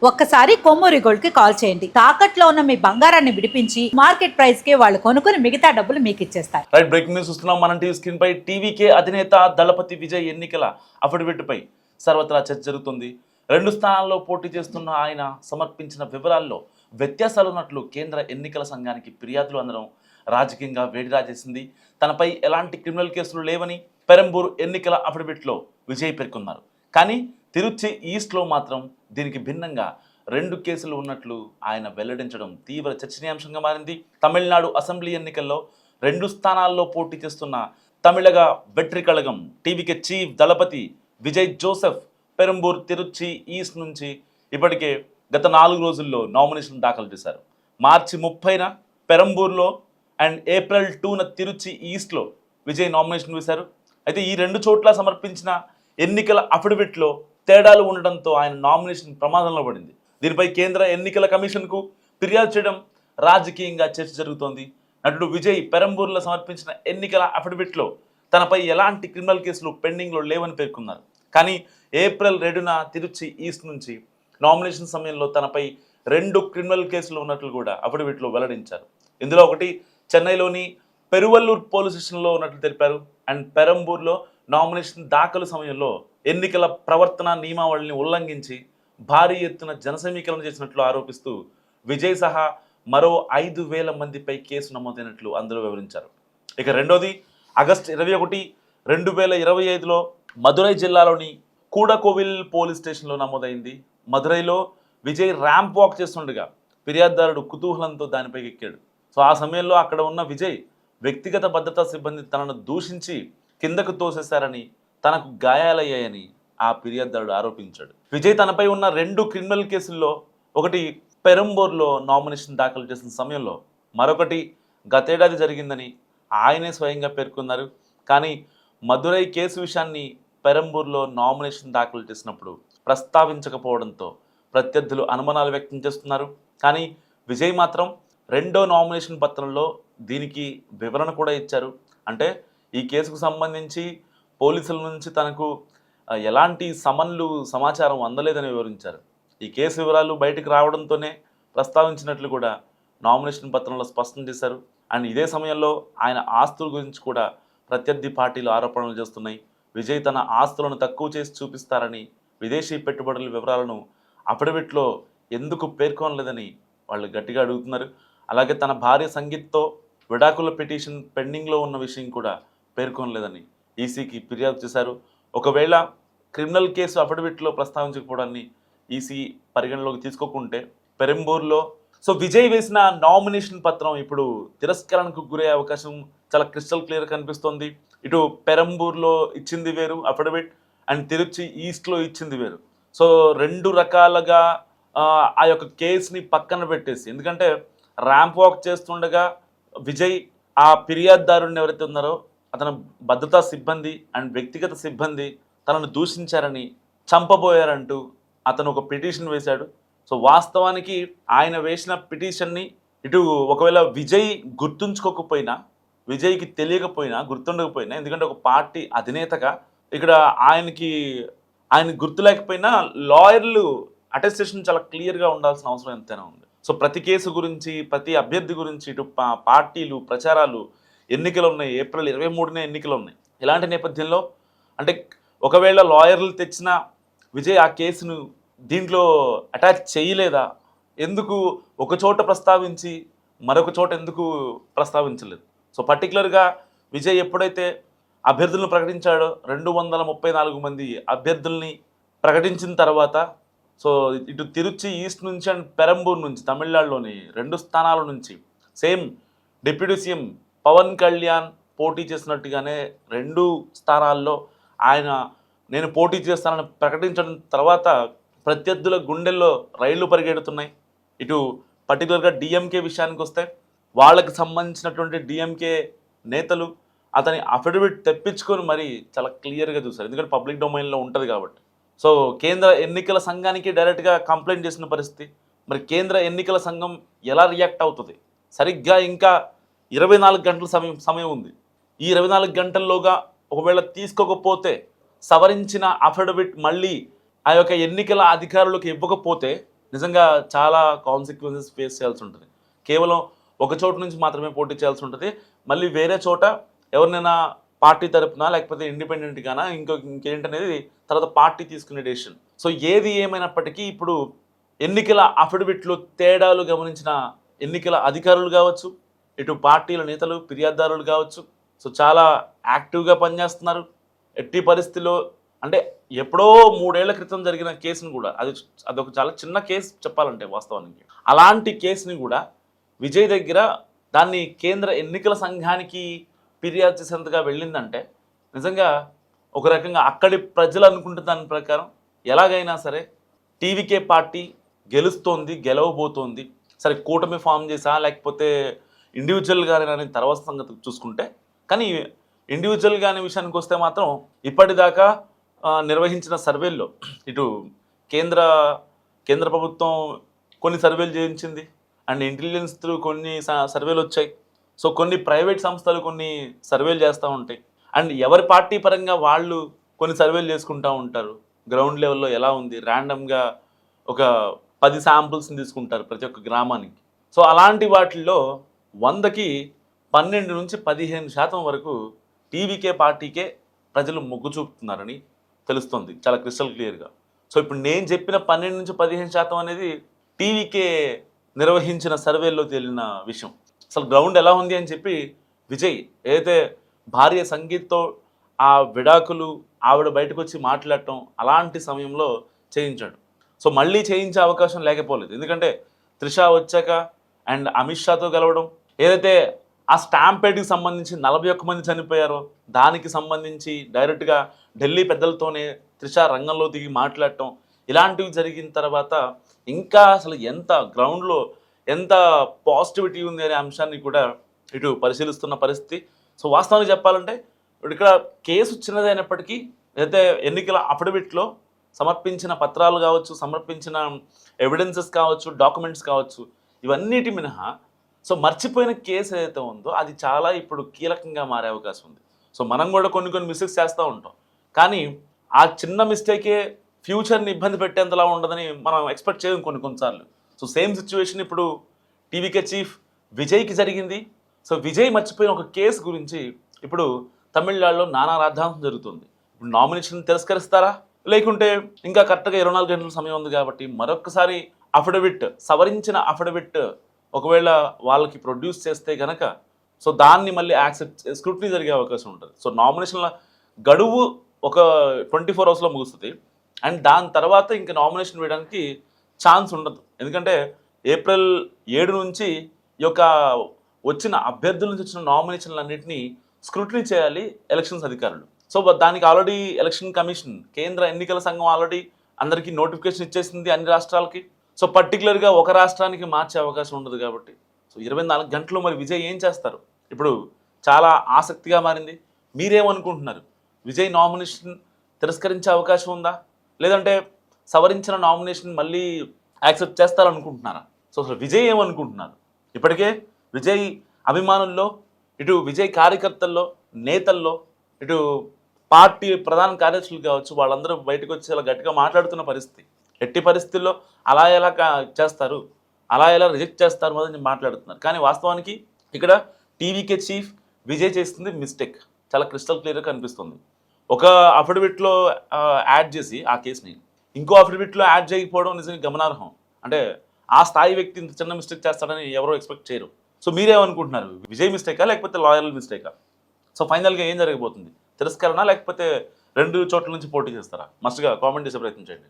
ఒక్కసారి కొమ్మూరి గోల్డ్ కి కాల్ చేయండి. తాకట్లో ఉన్న మీ బంగారాన్ని విడిపించి మార్కెట్ ప్రైస్ కి వాళ్ళు కొనుక్కుని మిగతా డబ్బులు మీకు ఇచ్చేస్తారు. రైట్, బ్రేకింగ్ న్యూస్ చూస్తున్నాం. మనం టీవీ స్క్రీన్ పై టీవీకే అధినేత దళపతి విజయ్ ఎన్నికల అఫిడవిట్ పై సర్వత్రా చర్చ జరుగుతుంది. 2 స్థానాల్లో పోటీ చేస్తున్న ఆయన సమర్పించిన వివరాల్లో వ్యత్యాసాలు ఉన్నట్లు కేంద్ర ఎన్నికల సంఘానికి ఫిర్యాదులు అందడం రాజకీయంగా వేడి రాజేసింది. తనపై ఎలాంటి క్రిమినల్ కేసులు లేవని పెరంబూర్ ఎన్నికల అఫిడవిట్లో విజయ్ పేర్కొన్నారు. కానీ తిరుచి ఈస్ట్లో మాత్రం దీనికి భిన్నంగా 2 కేసులు ఉన్నట్లు ఆయన వెల్లడించడం తీవ్ర చర్చనీయాంశంగా మారింది. తమిళనాడు అసెంబ్లీ ఎన్నికల్లో 2 స్థానాల్లో పోటీ చేస్తున్న Tamilaga Vettri Kazhagam TVK chief Thalapathy Vijay Joseph Perambur Tiruchi east నుంచి ఇప్పటికే గత 4 రోజుల్లో నామినేషన్ దాఖలు చేశారు. మార్చి 30న పెరంబూర్లో అండ్ ఏప్రిల్ 2న తిరుచి ఈస్ట్లో విజయ్ నామినేషన్ వేశారు. అయితే ఈ 2 చోట్ల సమర్పించిన ఎన్నికల అఫిడవిట్లో తేడాలు ఉండడంతో ఆయన నామినేషన్ ప్రమాదంలో పడింది. దీనిపై కేంద్ర ఎన్నికల కమిషన్కు ఫిర్యాదు చేయడం రాజకీయంగా చర్చ జరుగుతోంది. నటుడు విజయ్ పెరంబూర్లో సమర్పించిన ఎన్నికల అఫిడవిట్లో తనపై ఎలాంటి క్రిమినల్ కేసులు పెండింగ్లో లేవని పేర్కొన్నారు. కానీ ఏప్రిల్ 2న తిరుచి ఈస్ట్ నుంచి నామినేషన్ సమయంలో తనపై 2 క్రిమినల్ కేసులు ఉన్నట్లు కూడా అఫిడవిట్లో వెల్లడించారు. ఇందులో ఒకటి చెన్నైలోని పెరువల్లూర్ పోలీస్ స్టేషన్లో ఉన్నట్లు తెలిపారు. అండ్ పెరంబూర్లో నామినేషన్ దాఖలు సమయంలో ఎన్నికల ప్రవర్తన నియమావళిని ఉల్లంఘించి భారీ ఎత్తున జనసమీకరణ చేసినట్లు ఆరోపిస్తూ విజయ్ సహా మరో 5,000 మందిపై కేసు నమోదైనట్లు అందులో వివరించారు. ఇక రెండోది ఆగస్టు 21, 2025లో మదురై జిల్లాలోని కూడకోవిల్ పోలీస్ స్టేషన్లో నమోదైంది. మదురైలో విజయ్ ర్యాంప్ వాక్ చేస్తుండగా ఫిర్యాదుదారుడు కుతూహలంతో దానిపై ఎక్కాడు. సో ఆ సమయంలో అక్కడ ఉన్న విజయ్ వ్యక్తిగత భద్రతా సిబ్బంది తనను దూషించి కిందకు తోసేశారని, తనకు గాయాలయ్యాయని ఆ ఫిర్యాదుదారుడు ఆరోపించాడు. విజయ్ తనపై ఉన్న 2 క్రిమినల్ కేసుల్లో ఒకటి పెరంబూర్లో నామినేషన్ దాఖలు చేసిన సమయంలో, మరొకటి గతేడాది జరిగిందని ఆయనే స్వయంగా పేర్కొన్నారు. కానీ మదురై కేసు విషయాన్ని పెరంబూర్లో నామినేషన్ దాఖలు చేసినప్పుడు ప్రస్తావించకపోవడంతో ప్రత్యర్థులు అనుమానాలు వ్యక్తం చేస్తున్నారు. కానీ విజయ్ మాత్రం 2వ నామినేషన్ పత్రంలో దీనికి వివరణ కూడా ఇచ్చారు. అంటే ఈ కేసుకు సంబంధించి పోలీసుల నుంచి తనకు ఎలాంటి సమన్లు సమాచారం అందలేదని వివరించారు. ఈ కేసు వివరాలు బయటకు రావడంతోనే ప్రస్తావించినట్లు కూడా నామినేషన్ పత్రంలో స్పష్టం చేశారు. అండ్ ఇదే సమయంలో ఆయన ఆస్తుల గురించి కూడా ప్రత్యర్థి పార్టీలు ఆరోపణలు చేస్తున్నాయి. విజయ్ తన ఆస్తులను తక్కువ చేసి చూపిస్తారని, విదేశీ పెట్టుబడుల వివరాలను అఫిడవిట్లో ఎందుకు పేర్కొనలేదని వాళ్ళు గట్టిగా అడుగుతున్నారు. అలాగే తన భార్య సంగీత్తో విడాకుల పిటిషన్ పెండింగ్లో ఉన్న విషయం కూడా పేర్కొనలేదని ఈసీకి ఫిర్యాదు చేశారు. ఒకవేళ క్రిమినల్ కేసు అఫిడవిట్లో ప్రస్తావించకపోవడాన్ని ఈసీ పరిగణలోకి తీసుకోకుంటే పెరంబూర్లో విజయ్ వేసిన నామినేషన్ పత్రం ఇప్పుడు తిరస్కరణకు గురయ్యే అవకాశం చాలా క్రిస్టల్ క్లియర్ కనిపిస్తోంది. ఇటు పెరంబూర్లో ఇచ్చింది వేరు అఫిడవిట్, అండ్ తిరుచి ఈస్ట్లో ఇచ్చింది వేరు. 2 రకాలుగా ఆ యొక్క కేసుని పక్కన పెట్టేసి, ఎందుకంటే ర్యాంప్ వాక్ చేస్తుండగా విజయ్ ఆ ఫిర్యాదుదారుని ఎవరైతే ఉన్నారో అతను భద్రతా సిబ్బంది అండ్ వ్యక్తిగత సిబ్బంది తనను దూషించారని, చంపబోయారంటూ అతను ఒక పిటిషన్ వేశాడు. వాస్తవానికి ఆయన వేసిన పిటిషన్ని ఇటు ఒకవేళ విజయ్ గుర్తుంచుకోకపోయినా, విజయ్కి తెలియకపోయినా, గుర్తుండకపోయినా, ఎందుకంటే ఒక పార్టీ అధినేతగా ఇక్కడ ఆయన గుర్తు లేకపోయినా లాయర్లు అటెస్టేషన్ చాలా క్లియర్గా ఉండాల్సిన అవసరం ఎంతైనా ఉంది. ప్రతి కేసు గురించి, ప్రతి అభ్యర్థి గురించి ఇటు పార్టీలు ప్రచారాలు, ఎన్నికలు ఉన్నాయి, ఏప్రిల్ 23నే ఎన్నికలు ఉన్నాయి. ఇలాంటి నేపథ్యంలో అంటే ఒకవేళ లాయర్లు తెచ్చిన విజయ్ ఆ కేసును దీంట్లో అటాచ్ చేయలేదా, ఎందుకు ఒక చోట ప్రస్తావించి మరొక చోట ఎందుకు ప్రస్తావించలేదు? పర్టికులర్గా విజయ్ ఎప్పుడైతే అభ్యర్థులను ప్రకటించాడో 234 మంది అభ్యర్థుల్ని ప్రకటించిన తర్వాత ఇటు తిరుచి ఈస్ట్ నుంచి అండ్ పెరంబూర్ నుంచి తమిళనాడులోని 2 స్థానాల నుంచి same deputy CM Pawan Kalyan పోటీ చేసినట్టుగానే 2 స్థానాల్లో ఆయన నేను పోటీ చేస్తానని ప్రకటించడం తర్వాత ప్రత్యర్థుల గుండెల్లో రైళ్లు పరిగెడుతున్నాయి. ఇటు పర్టికులర్గా డిఎంకే విషయానికి వస్తే వాళ్ళకి సంబంధించినటువంటి డిఎంకే నేతలు అతని అఫిడవిట్ తెప్పించుకొని మరి చాలా క్లియర్గా చూశారు. ఎందుకంటే పబ్లిక్ డొమైన్లో ఉంటుంది కాబట్టి. కేంద్ర ఎన్నికల సంఘానికి డైరెక్ట్గా కంప్లైంట్ చేసిన పరిస్థితి. మరి కేంద్ర ఎన్నికల సంఘం ఎలా రియాక్ట్ అవుతుంది? సరిగ్గా ఇంకా 24 గంటల సమయం ఉంది. ఈ 24 గంటల్లోగా ఒకవేళ తీసుకోకపోతే, సవరించిన అఫిడవిట్ మళ్ళీ ఆ యొక్క ఎన్నికల అధికారులకు ఇవ్వకపోతే నిజంగా చాలా కాన్సిక్వెన్సెస్ ఫేస్ చేయాల్సి ఉంటుంది. కేవలం ఒక చోటు నుంచి మాత్రమే పోటీ చేయాల్సి ఉంటుంది. మళ్ళీ వేరే చోట ఎవరినైనా పార్టీ తరపున లేకపోతే ఇండిపెండెంట్గానా ఇంకేంటనేది తర్వాత పార్టీ తీసుకునే డెసిషన్. సో ఏది ఏమైనప్పటికీ ఇప్పుడు ఎన్నికల అఫిడవిట్లో తేడాలు గమనించిన ఎన్నికల అధికారులు కావచ్చు, ఇటు పార్టీల నేతలు ఫిర్యాదుదారులు కావచ్చు, సో చాలా యాక్టివ్గా పనిచేస్తున్నారు. ఎట్టి పరిస్థితిలో అంటే ఎప్పుడో 3 ఏళ్ల క్రితం జరిగిన కేసును కూడా అదొక చాలా చిన్న కేసు చెప్పాలంటే వాస్తవానికి. అలాంటి కేసుని కూడా విజయ్ దగ్గర దాన్ని కేంద్ర ఎన్నికల సంఘానికి ఫిర్యాదు చేసేంతగా వెళ్ళిందంటే నిజంగా ఒక రకంగా అక్కడి ప్రజలు అనుకుంటున్న దాని ప్రకారం ఎలాగైనా సరే టీవీకే పార్టీ గెలుస్తోంది, గెలవబోతోంది. సరే కూటమి ఫామ్ చేసా లేకపోతే ఇండివిజువల్గానే అనేది తర్వాత సంగతి చూసుకుంటే, కానీ ఇండివిజువల్గా అనే విషయానికి వస్తే మాత్రం ఇప్పటిదాకా నిర్వహించిన సర్వేల్లో ఇటు కేంద్ర ప్రభుత్వం కొన్ని సర్వేలు చేయించింది అండ్ ఇంటెలిజెన్స్ త్రూ కొన్ని సర్వేలు వచ్చాయి. సో కొన్ని ప్రైవేట్ సంస్థలు కొన్ని సర్వేలు చేస్తూ ఉంటాయి అండ్ ఎవరి పార్టీ పరంగా వాళ్ళు కొన్ని సర్వేలు చేసుకుంటూ ఉంటారు. గ్రౌండ్ లెవెల్లో ఎలా ఉంది ర్యాండమ్గా ఒక 10 శాంపుల్స్ని తీసుకుంటారు ప్రతి ఒక్క గ్రామానికి. సో అలాంటి వాటిల్లో 100కి 12 నుంచి 15% వరకు టీవీకే పార్టీకే ప్రజలు మొగ్గు చూపుతున్నారని తెలుస్తుంది చాలా క్రిస్టల్ క్లియర్గా. సో ఇప్పుడు నేను చెప్పిన 12 నుంచి 15% అనేది టీవీకే నిర్వహించిన సర్వేల్లో తేలిన విషయం. అసలు గ్రౌండ్ ఎలా ఉంది అని చెప్పి విజయ్ ఏదైతే భార్య సంగీత్తో ఆ విడాకులు ఆవిడ బయటకు వచ్చి మాట్లాడటం అలాంటి సమయంలో చేయించాడు. సో మళ్ళీ చేయించే అవకాశం లేకపోలేదు. ఎందుకంటే త్రిష వచ్చాక అండ్ అమిత్ షాతో గెలవడం, ఏదైతే ఆ స్టాంపేడ్కి సంబంధించి 41 మంది చనిపోయారో దానికి సంబంధించి డైరెక్ట్గా ఢిల్లీ పెద్దలతోనే త్రిష రంగంలో దిగి మాట్లాడటం, ఇలాంటివి జరిగిన తర్వాత ఇంకా అసలు ఎంత గ్రౌండ్లో ఎంత పాజిటివిటీ ఉంది అనే అంశాన్ని కూడా ఇటు పరిశీలిస్తున్న పరిస్థితి. సో వాస్తవానికి చెప్పాలంటే ఇప్పుడు ఇక్కడ కేసు చిన్నదైనప్పటికీ అయితే ఎన్నికల అఫిడవిట్లో సమర్పించిన పత్రాలు కావచ్చు, సమర్పించిన ఎవిడెన్సెస్ కావచ్చు, డాక్యుమెంట్స్ కావచ్చు, ఇవన్నిటి మినహా సో మర్చిపోయిన కేసు ఏదైతే ఉందో అది చాలా ఇప్పుడు కీలకంగా మారే అవకాశం ఉంది. సో మనం కూడా కొన్ని మిస్టేక్స్ చేస్తూ ఉంటాం, కానీ ఆ చిన్న మిస్టేకే ఫ్యూచర్ని ఇబ్బంది పెట్టేంతలా ఉండదని మనం ఎక్స్పెక్ట్ చేయడం కొన్నిసార్లు. సో సేమ్ సిచ్యువేషన్ ఇప్పుడు టీవీకే చీఫ్ విజయ్కి జరిగింది. సో విజయ్ మర్చిపోయిన ఒక కేసు గురించి ఇప్పుడు తమిళనాడులో నానా రాద్ధాంతం జరుగుతుంది. ఇప్పుడు నామినేషన్ తిరస్కరిస్తారా, లేకుంటే ఇంకా కరెక్ట్గా 24 గంటల సమయం ఉంది కాబట్టి మరొకసారి అఫిడవిట్ సవరించిన అఫిడవిట్ ఒకవేళ వాళ్ళకి ప్రొడ్యూస్ చేస్తే కనుక సో దాన్ని మళ్ళీ స్క్రూటినీ జరిగే అవకాశం ఉంటుంది. సో నామినేషన్ల గడువు ఒక 24 అవర్స్లో ముగుస్తుంది అండ్ దాని తర్వాత ఇంకా నామినేషన్ వేయడానికి ఛాన్స్ ఉండదు. ఎందుకంటే ఏప్రిల్ 7 నుంచి ఈ యొక్క వచ్చిన అభ్యర్థుల నుంచి వచ్చిన నామినేషన్లన్నింటినీ స్క్రూటినీ చేయాలి ఎలక్షన్స్ అధికారులు. సో దానికి ఆల్రెడీ ఎలక్షన్ కమిషన్ కేంద్ర ఎన్నికల సంఘం ఆల్రెడీ అందరికీ నోటిఫికేషన్ ఇచ్చేసింది అన్ని రాష్ట్రాలకి. సో పర్టికులర్గా ఒక రాష్ట్రానికి మార్చే అవకాశం ఉండదు కాబట్టి సో 24 గంటలు మరి విజయ్ ఏం చేస్తారు ఇప్పుడు చాలా ఆసక్తిగా మారింది. మీరేమనుకుంటున్నారు? విజయ్ నామినేషన్ తిరస్కరించే అవకాశం ఉందా, లేదంటే సవరించిన నామినేషన్ మళ్ళీ యాక్సెప్ట్ చేస్తారనుకుంటున్నారా? సో అసలు విజయ్ ఏమనుకుంటున్నారు? ఇప్పటికే విజయ్ అభిమానుల్లో, ఇటు విజయ్ కార్యకర్తల్లో, నేతల్లో, ఇటు పార్టీ ప్రధాన కార్యదర్శులు కావచ్చు, వాళ్ళందరూ బయటకు వచ్చి చాలా గట్టిగా మాట్లాడుతున్న పరిస్థితి. ఎట్టి పరిస్థితుల్లో అలా ఎలా చేస్తారు, అలా ఎలా రిజెక్ట్ చేస్తారు అని మాట్లాడుతున్నారు. కానీ వాస్తవానికి ఇక్కడ టీవీకే చీఫ్ విజయ్ చేస్తుంది మిస్టేక్ చాలా క్రిస్టల్ క్లియర్గా కనిపిస్తుంది. ఒక అఫిడవిట్లో యాడ్ చేసి ఆ కేసుని ఇంకో అఫిడవిట్లో యాడ్ చేయకపోవడం నిజంగా గమనార్హం. అంటే ఆ స్థాయి వ్యక్తి ఇంత చిన్న మిస్టేక్ చేస్తాడని ఎవరో ఎక్స్పెక్ట్ చేయరు. సో మీరేమనుకుంటున్నారు? విజయ్ మిస్టేకా లేకపోతే లాయర్ మిస్టేకా? సో ఫైనల్గా ఏం జరగబోతుంది? తిరస్కరణ లేకపోతే 2 చోట్ల నుంచి పోటీ చేస్తారా? మస్ట్గా కామెంట్ చేసే ప్రయత్నం చేయండి.